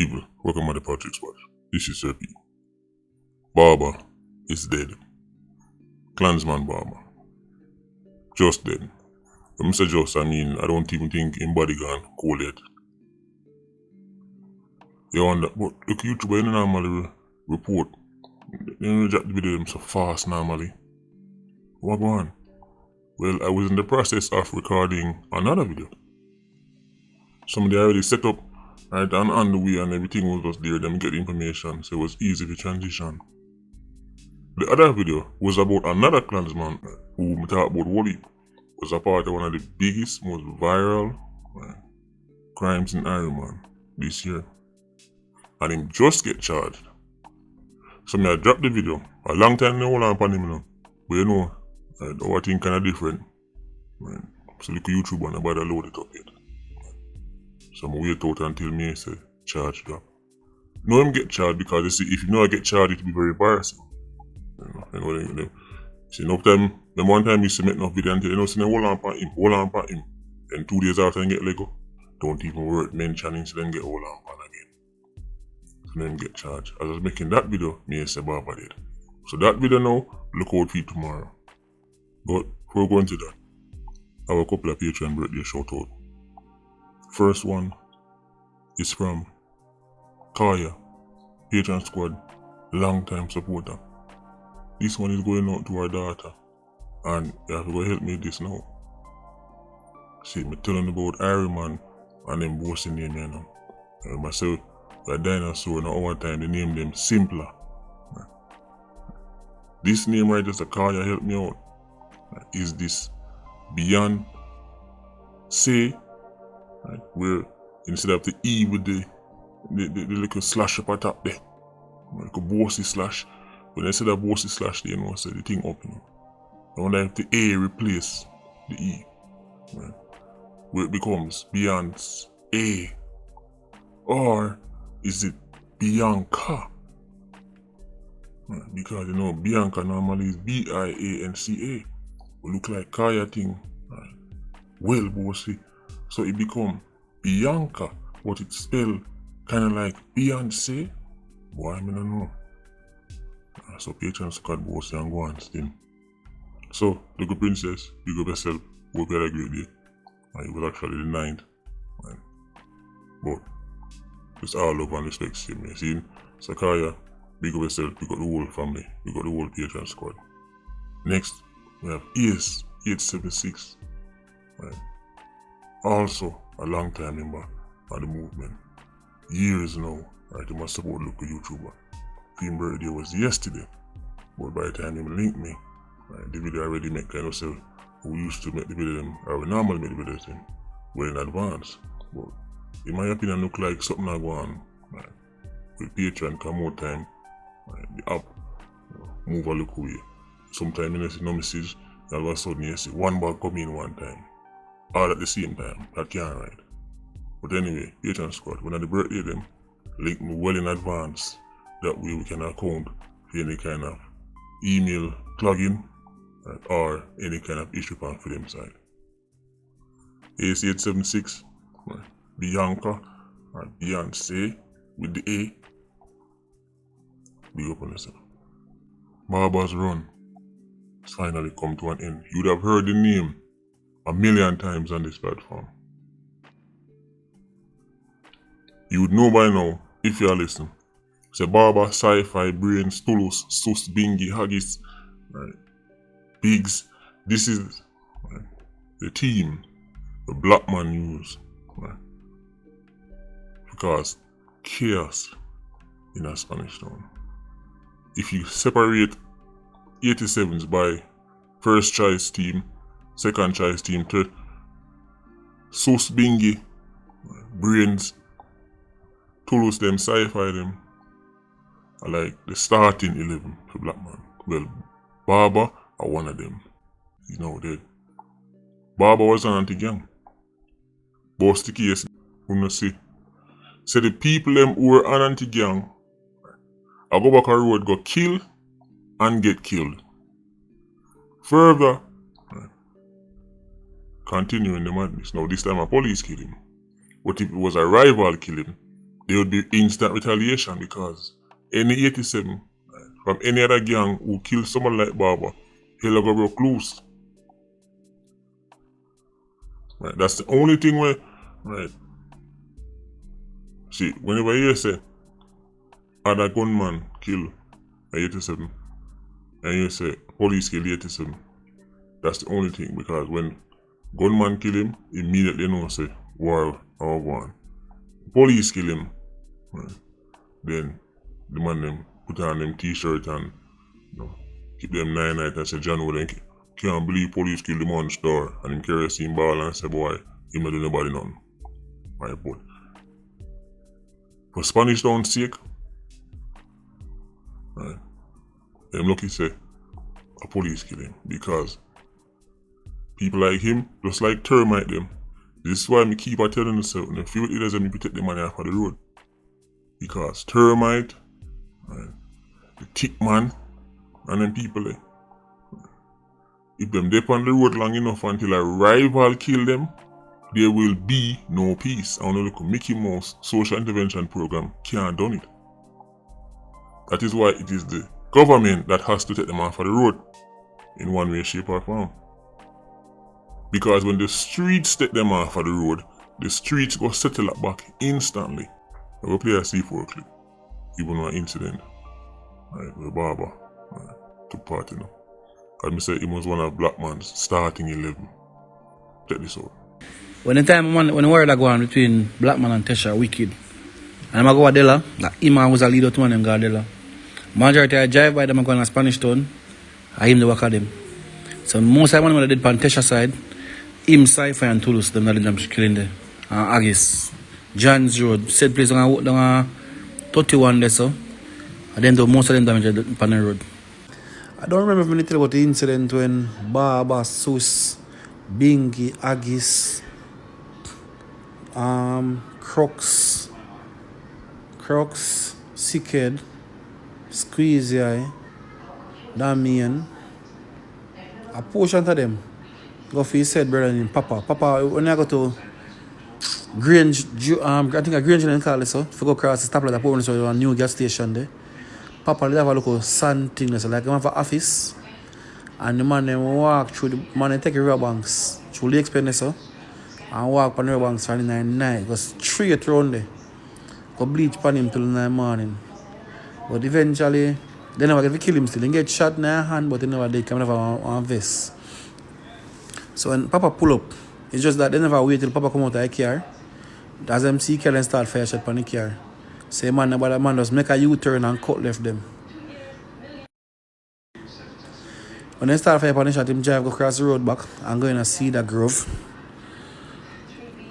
People, welcome to the Politricks spot. This is Sir P. Barber is dead. Clansman Barber. Just dead. When I say just, I mean, I don't even think him body gone cold yet. You wonder, but look, YouTuber, you normally report. They don't reject the video them so fast normally. What go on? Well, I was in the process of recording another video. Somebody already set up, right, and on the way and everything was just there, them get the information, so it was easy to transition. The other video was about another clansman who we talk about Wally. Was a part of one of the biggest, most viral crimes in Ireland this year. And him just get charged. So I dropped the video. A long time I hold on upon him now. But you know, our thing kinda different. Right? So look at YouTube and nobody load it up yet. So I'm wait out until me say charge drop. No him get charged because you see, if you know I get charged, it will be very embarrassing. You know, see, enough time, the one time you used to make enough video until you know, so hold on upon him. Then 2 days after I get Lego, don't even work mentioning, so then get hold on upon again. So then get charged. As I was making that video, me say Barber did. So that video now, look out for it tomorrow. But before we go into that, I have a couple of Patreon birthday shout out. First one is from Kaya, Patreon squad, long time supporter. This one is going out to our daughter, and you have to go help me with this now. See, me telling about Ironman and them boasting name, you know. Myself, a dinosaur, and over time they name them Simpler. This name right just a call you help me out. Is this Bianca, right, where instead of the E with the little slash up at top there, like a bossy slash. When I say that bossy slash, you know, so the thing up, you know. I wonder if the A replace the E, right? Where it becomes Beyonce A, or is it Bianca? Right? Because you know Bianca normally is Bianca. We look like Kaya thing, right? Well bossy, so it become Bianca, but it's spelled kind of like Beyonce. Boy, I mean, I don't know. So Patreon squad bossy and go on still. So the good princess, big up yourself. Hope you had a great day. It was actually the 9th. Right? But it's all love and respect, see me. See? So Kaya, big up yourself, big up the whole family, big up the whole Patreon squad. Next, we have Ace 876. Right? Also a long time member of the movement. Years now, right? You must support local YouTuber. His birthday was yesterday, but by the time he linked me, right, the video already made kind of self who used to make the video, or we normally make the videos well in advance. But in my opinion, look like something I go on, right? With Patreon come more time, right? The app move a look away. Sometimes you see no message, and all of a sudden you see one bag come in one time, all at the same time. That can't right. But anyway, Patreon squad, when I the birthday them, link me well in advance. That way we can account for any kind of email plugin, right, or any kind of issue for them side. AC876, right, Bianca or Beyonce with the A. Big up on yourself. Barber's run has finally come to an end. You'd have heard the name a million times on this platform. You would know by now if you are listening. So Barber, Sci-Fi, Brains, Toulouse, Sus, Bingy, Haggis, right, Biggs. This is right, the team the black man use, right, because chaos in a Spanish town. If you separate 87s by first choice team, second choice team, third, Sus, Bingy, Brains, Toulouse them, Sci-Fi them, I like the starting 11 for black man. Well, Barber are one of them. He's now dead. Barber was an anti-gang. Bust the case, you know see. So the people them who were an anti-gang, I go back a road, go kill and get killed. Further, continuing the madness. Now this time a police kill him. But if it was a rival kill him, there would be instant retaliation because any 87 from any other gang who kill someone like Barber, he'll go broke loose. Right, that's the only thing where, right. See, whenever you say other gunman kill a 87 and you say police kill 87, that's the only thing because when gunman kill him, immediately you know say war or one. Police kill him, right. Then the man them put on them t-shirt and keep them 9 night and say John Wood can't believe police kill the monster and him kerosene ball and say boy, him not do nobody nothing. Right, but for Spanish Town sake, right, I'm lucky say a police kill him because people like him just like termite them. This is why me keep on telling myself when the field leaders me protect the money off of the road. Because termite, right, the thick man, and them people if them dip on the road long enough until a rival kill them, there will be no peace. And only the Mickey Mouse social intervention program can't done it. That is why it is the government that has to take them off of the road in one way, shape or form. Because when the streets take them off of the road, the streets go settle up back instantly. I will play a C4 clip, even one incident, right, where Barber took part in it. And me say he was one of Black Man's starting 11. Check this out. When the time when the war that go on between Black Man and Tesha wicked. And I'm go to Dela, like him was a leader to one and go Dela. Majority I drive by them and go on Spanish Town, I him the work of them. So most of the when they did on Tesha side, him Cypher and Toulouse, them that did them killing there. Agis, John's Road, said place down 31 there so. And then do most of them damage on the road. I don't remember if I tell about the incident when Barber, Sus, Bingy, Agis, Crooks, Sickhead, Squeezy Eye, Damien, a portion of them go for his head brother named Papa. Papa, when I go to Grange, I think a Grange in call it so, if you go across the stoplight, I put on a new gas station there. Papa, they have a local sand thing, so like, they have an office, and the man then walk through the man and take a river banks through the expense so, and walk on the river banks from the night, go straight around there, go bleach on him till the 9 morning. But eventually, they never get to kill him still. They get shot in their hand, but they never did, because they never want vest. So when Papa pull up, it's just that they never wait till Papa come out of the car. As them see Kellen start fire shot on the car. Say man, but the man just make a U-turn and cut left them. When they start fire on the shot, him drive go across the road back and go in a Cedar Grove.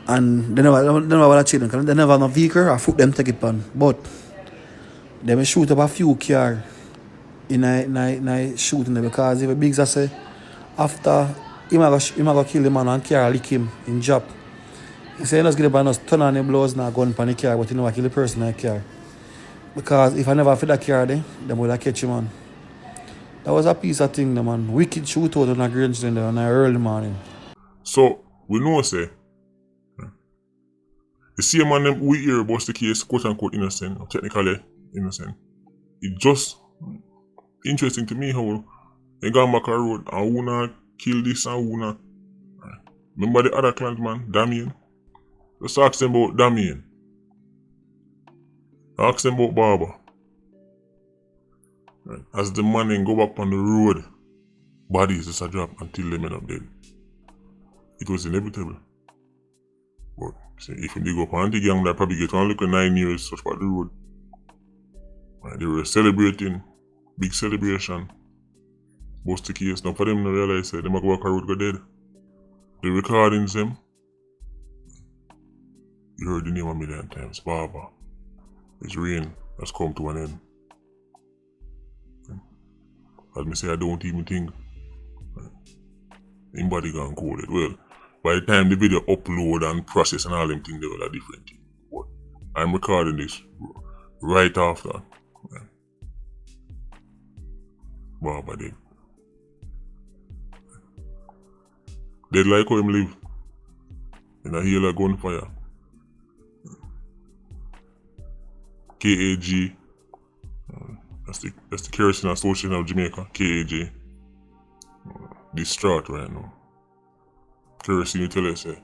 And they never want to change them because they never have no vehicle or foot them take it on. But they may shoot up a few cars in a shooting them because if a big say after he might kill the man and car lick him in job. He said, let's get the us turn on the blows and gun on the car, but he never kill the person in the car. Because if I never fit that car there, they would have catch him, man. That was a piece of thing, man. Wicked shootout on a Grange in there on an early morning. So, we know, say, the same man them we hear about the case, quote unquote innocent, or technically innocent. It's just interesting to me how they gone back a road and who not kill this and who not. Remember the other clansman, Damien? Just ask them about Damien. Ask them about Barber. Right. As the man then go back on the road, bodies just a drop until they end up dead. It was inevitable. But see, if they go up on the gang, they probably get on look at 9 years such by the road. Right. They were celebrating, big celebration. Bust the case. Now for them to realize that they might go back a road go dead. The recordings them. You heard the name a million times, Barber. His reign has come to an end. As me say, I don't even think anybody gone coded. Well, by the time the video upload and process and all them things, they were a different thing. But I'm recording this right after. Barber dead. Dead like how him live. In a hail of gunfire. KAG. That's the Kerosene Association of Jamaica, KAJ. Distraught right now. Kerosene tell us say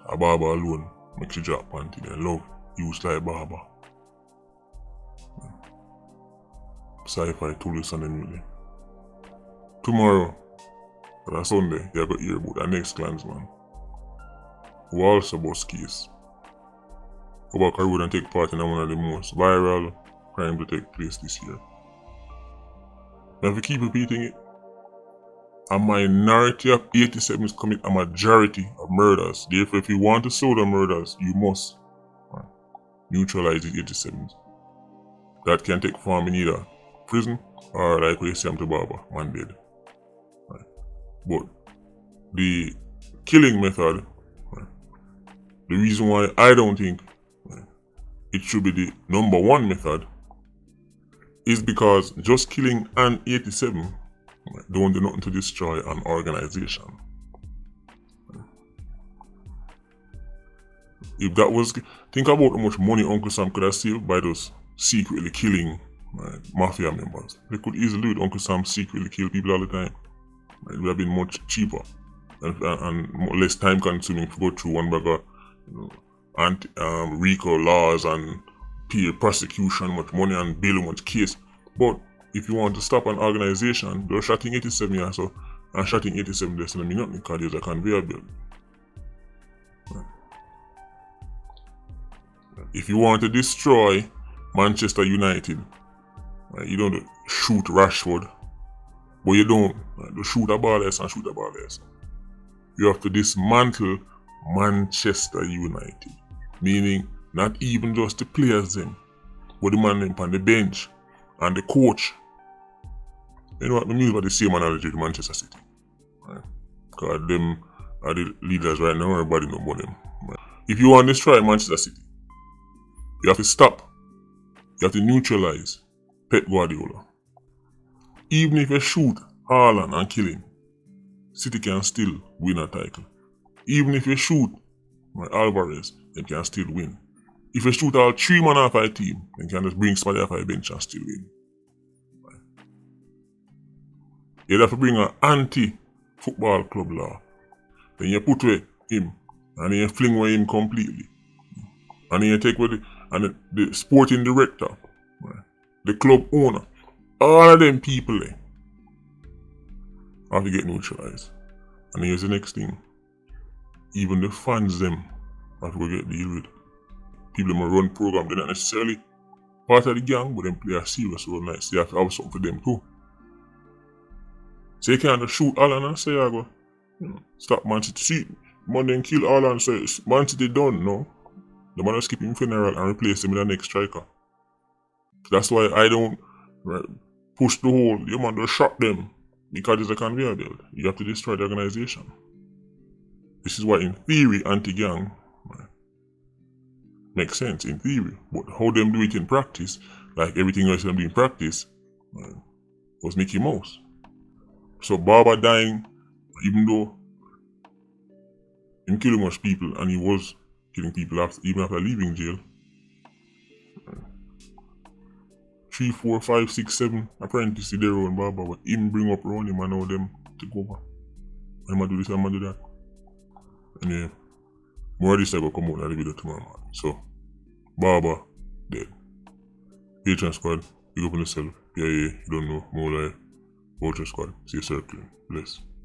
a barber alone makes you drop panty. They love use like barber. Sci-fi tourists on them really. Tomorrow, on Sunday, you got hear about the next clansman who also bust case. Go back a road and take part in one of the most viral crimes to take place this year. Now if you keep repeating it, a minority of 87s commit a majority of murders. Therefore, if you want to slow the murders, you must neutralize the 87s. That can take form in either prison or like we say to Barber, man dead. Right. But the killing method, the reason why I don't think it should be the number one method is because just killing an 87 don't do nothing to destroy an organization. If that was, think about how much money Uncle Sam could have saved by those secretly killing mafia members. They could easily do it. Uncle Sam secretly kill people all the time. It would have been much cheaper and less time consuming to go through one bag of RICO laws and peer prosecution, much money and bail, much case. But if you want to stop an organization, they're shooting 87 years so and shooting 87 doesn't mean nothing because there's a conveyor belt. If you want to destroy Manchester United, you don't shoot Rashford, but you don't shoot a ball and shoot a ball. You have to dismantle Manchester United, meaning not even just the players them, but the man them on the bench and the coach. You know what, the music are the same analogy to Manchester City. Because them are the leaders right now, everybody know about them. If you want to destroy Manchester City, you have to stop. You have to neutralize Pep Guardiola. Even if you shoot Haaland and kill him, City can still win a title. Even if you shoot Alvarez, they can still win. If you shoot all 3 men off a team, they can just bring somebody off a bench and still win. You have to bring an anti-football club law. Then you put away him, and then you fling away him completely. And then you take away the sporting director, the club owner, all of them people there have to get neutralized. And here's the next thing. Even the fans them have to get deal with. People that run program, they're not necessarily part of the gang, but they play a serious role. Nice. You have to have something for them too. So you can't just shoot Alan and say, I go, stop Man City. See, man then kill Alan and say, Man City done, no. The man will skip him funeral and replace him with the next striker. That's why I don't push the whole, you man just shot them because it's a conveyor belt. You have to destroy the organization. This is why in theory anti-gang makes sense in theory, but how them do it in practice, like everything else them do in practice, was Mickey Mouse. So Barber dying, even though he killed much people and he was killing people even after leaving jail. 3, 4, 5, 6, 7 apprentices there on Barber, but him bring up around him and know them to go over. And I'm do this and I'm do that. And yeah, more of this I will come out in the video tomorrow morning. So, Barber dead. Patreon squad, big up on yourself. Yeah, you don't know, more life. Politricks squad, see you circling. Bless.